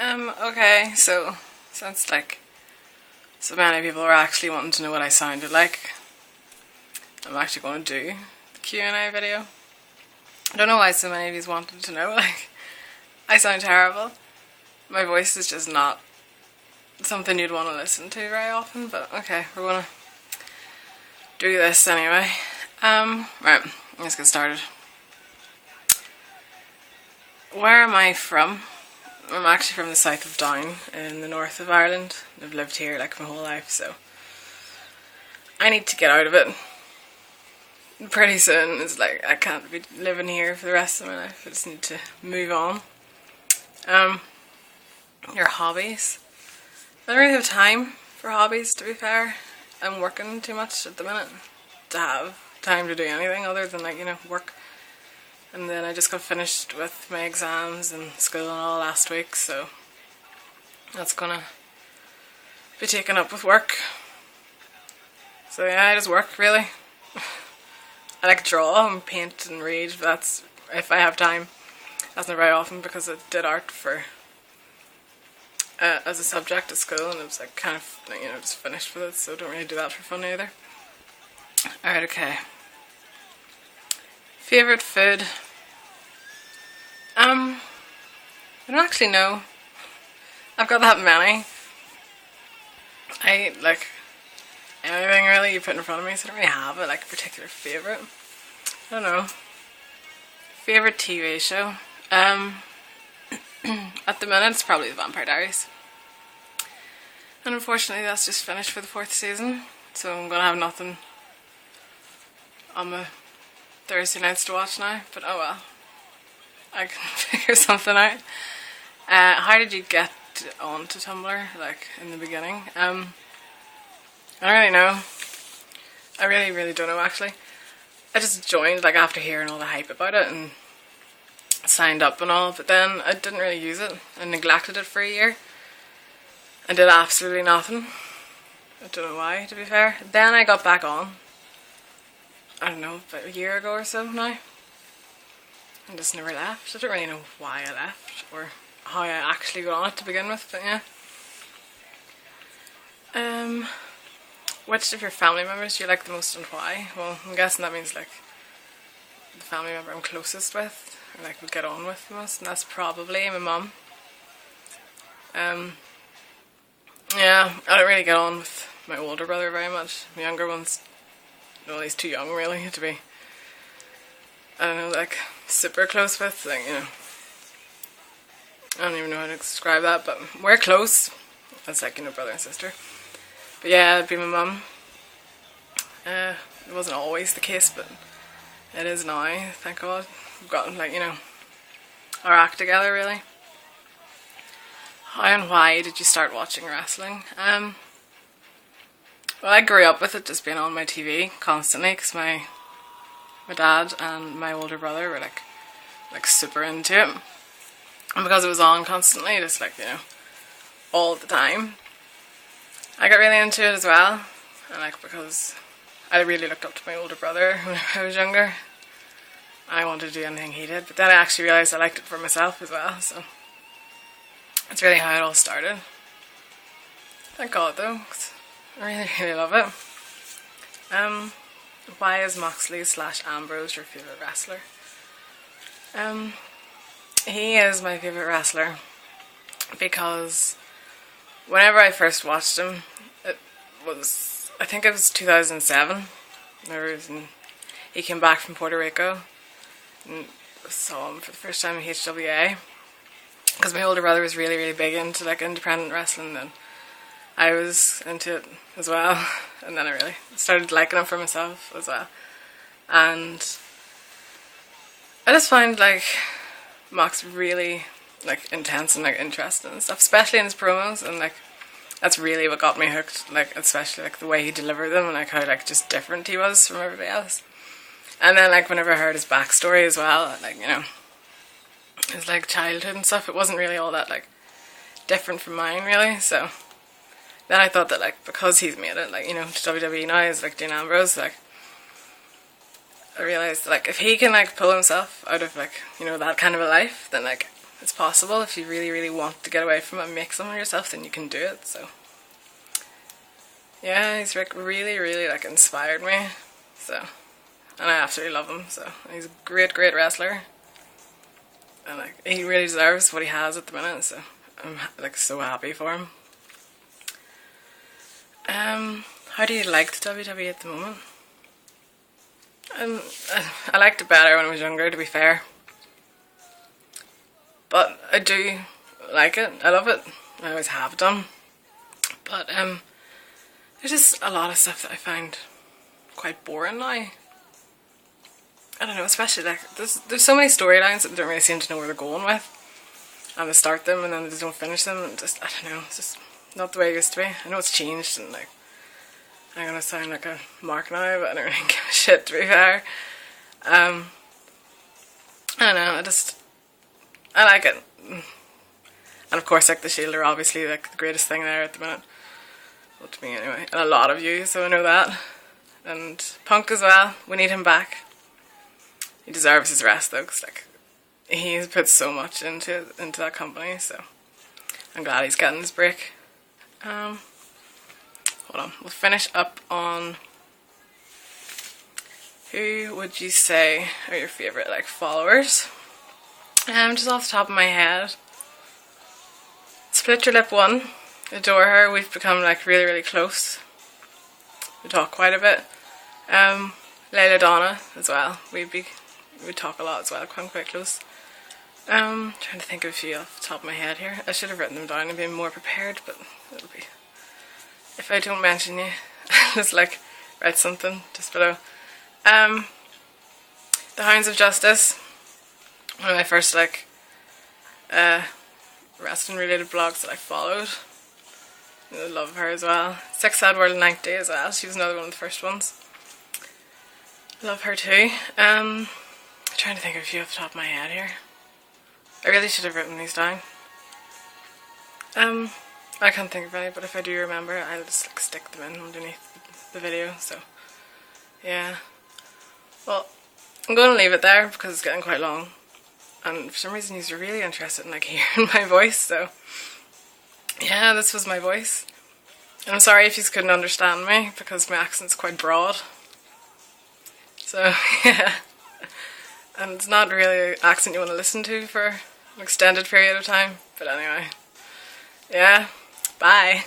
Okay, so sounds like so many people are actually wanting to know what I sounded like. I'm actually going to do the Q&A video. I don't know why so many of you wanted to know, like, I sound terrible. My voice is just not something you'd want to listen to very often, but okay, we're gonna do this anyway. Right, let's get started. Where am I from? I'm actually from the south of Down in the north of Ireland. I've lived here like my whole life, so I need to get out of it pretty soon. It's like I can't be living here for the rest of my life. I just need to move on. Your hobbies. I don't really have time for hobbies, to be fair. I'm working too much at the minute to have time to do anything other than, like, work. And then I just got finished with my exams and school and all last week, so that's gonna be taken up with work. So yeah, I just work, really. I like to draw and paint and read, but that's if I have time. That's not very often because I did art for as a subject at school, and it was like kind of, just finished with it, so I don't really do that for fun either. Alright, okay. Favourite food? I don't actually know. I've got that many. I eat, like, anything really you put in front of me, so I don't really have a particular favourite. I don't know. Favourite TV show? At the minute it's probably The Vampire Diaries. And unfortunately that's just finished for the 4th season, so I'm gonna have nothing on my Thursday nights to watch now, but oh well. I can figure something out. How did you get onto Tumblr, like, in the beginning? I don't really know. I really don't know, actually. I just joined, like, after hearing all the hype about it and signed up and all, but then I didn't really use it. I neglected it for a year and did absolutely nothing. I don't know why, to be fair. Then I got back on, I don't know, about a year ago or so now, and just never left. I don't really know why I left or how I actually got on it to begin with, but yeah. Which of your family members do you like the most and why? Well, I'm guessing that means, like, the family member I'm closest with, or, like, would get on with the most, and that's probably my mum. Yeah, I don't really get on with my older brother very much. My younger one's, well, he's too young really to be, I don't know, like, super close with, like, I don't even know how to describe that, but we're close as, like, brother and sister. But yeah, it'd be my mum. It wasn't always the case, but it is now, thank God. We've gotten, like, our act together, really. How and why did you start watching wrestling? Well, I grew up with it just being on my TV constantly, because my dad and my older brother were, like super into it. And because it was on constantly, just, like, all the time, I got really into it as well. And, like, because I really looked up to my older brother when I was younger, I wanted to do anything he did, but then I actually realised I liked it for myself as well, so that's really how it all started. Thank God though, 'cause I really love it. Why is Moxley / Ambrose your favourite wrestler? He is my favourite wrestler because whenever I first watched him, I think it was 2007. He came back from Puerto Rico and saw him for the first time in HWA. Because my older brother was really big into, like, independent wrestling, and I was into it as well. And then I really started liking it for myself as well. And I just find, like, Mox really, like, intense and, like, interesting and stuff, especially in his promos, and, like, that's really what got me hooked, like, especially, like, the way he delivered them and, like, how, like, just different he was from everybody else. And then, like, whenever I heard his backstory as well, like, his, like, childhood and stuff, it wasn't really all that, like, different from mine, really. So then I thought that, like, because he's made it, like, to WWE now as, like, Dean Ambrose, like, I realised that, like, if he can, like, pull himself out of, like, that kind of a life, then, like, it's possible. If you really, really want to get away from it and make something of yourself, then you can do it. So yeah, he's like really, really like inspired me. So, and I absolutely love him. So he's a great, great wrestler, and like he really deserves what he has at the minute. So I'm like so happy for him. How do you like the WWE at the moment? I liked it better when I was younger, to be fair. But I do like it. I love it. I always have done. But there's just a lot of stuff that I find quite boring now. I don't know, especially like there's so many storylines that I don't really seem to know where they're going with. And they start them and then they just don't finish them, and just I don't know, it's just not the way it used to be. I know it's changed, and like I'm gonna sound like a mark now, but I don't really give a shit, to be fair. I don't know, I like it. And of course, like the Shield are obviously like the greatest thing there at the minute. Well, to me anyway, and a lot of you, so I know that. And Punk as well, we need him back. He deserves his rest though, because like he's put so much into that company, so I'm glad he's getting his break. Hold on, we'll finish up on who would you say are your favourite like followers? Just off the top of my head, Split Your Lip 1, adore her. We've become like really, really close. We talk quite a bit. Layla Donna as well. We talk a lot as well. Quite close. Trying to think of a few off the top of my head here. I should have written them down and been more prepared, but it'll be. If I don't mention you, just like write something just below. The Hounds of Justice. One of my first like wrestling related blogs that I followed. I love her as well. Sex Sad World 90 as well. She was another one of the first ones. Love her too. I'm trying to think of a few off the top of my head here. I really should have written these down. I can't think of any, but if I do remember, I'll just like stick them in underneath the video. So yeah. Well, I'm going to leave it there because it's getting quite long. And for some reason you're really interested in like hearing my voice, so yeah, this was my voice. And I'm sorry if you couldn't understand me because my accent's quite broad. So yeah, and it's not really an accent you want to listen to for an extended period of time. But anyway, yeah, bye.